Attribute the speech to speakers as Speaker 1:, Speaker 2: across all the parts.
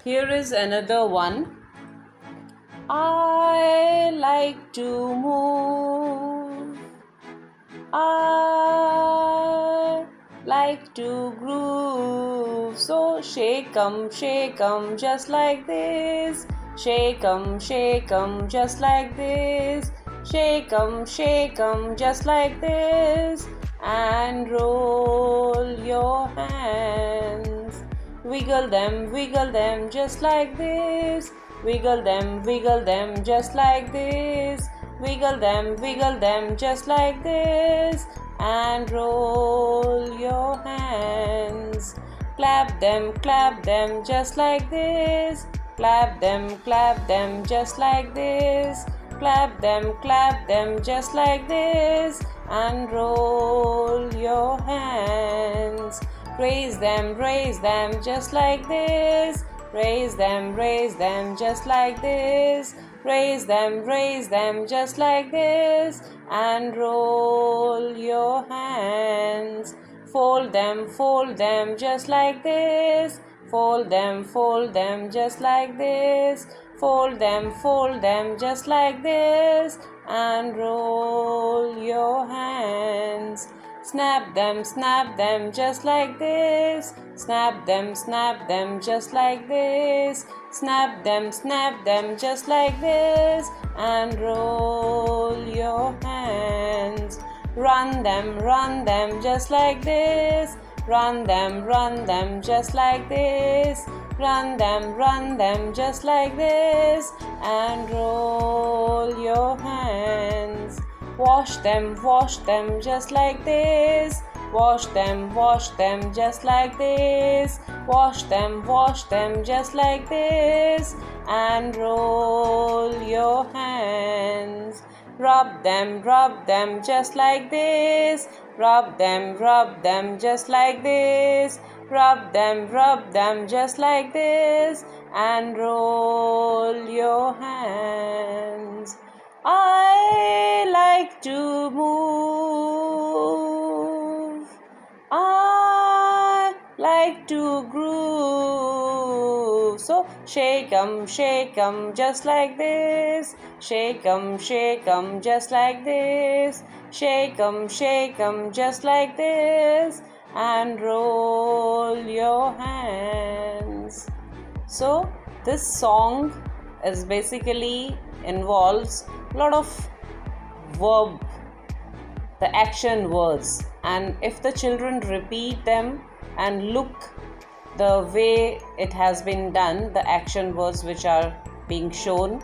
Speaker 1: Here is another one. I like to move. I like to groove. So shake 'em just like this. Shake 'em just like this. Shake 'em just like this. And roll your hands. Wiggle them just like this. Wiggle them just like this. Wiggle them just like this. And roll your hands. Clap them just like this. Clap them just like this. Clap them just like this. And roll your hands. Raise them just like this. Raise them just like this. Raise them just like this. And roll your hands. Fold them just like this. Fold them just like this. Fold them just like this. And roll your hands. Snap them just like this. Snap them just like this. Snap them just like this. And roll your hands. Run them just like this. Run them just like this. Run them just like this. And roll your hands. Wash them just like this. Wash them just like this. Wash them just like this. And roll your hands. Rub them just like this. Rub them just like this. Rub them just like this. And roll your hands. I like to move. I like to groove. So shake 'em just like this. Shake 'em just like this. Shake 'em just like this. And roll your hands. So this song is basically involves a lot of verb, the action words, and if the children repeat them and look the way it has been done, the action words which are being shown,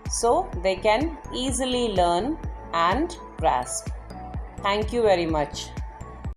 Speaker 1: so they can easily learn and grasp. Thank you very much.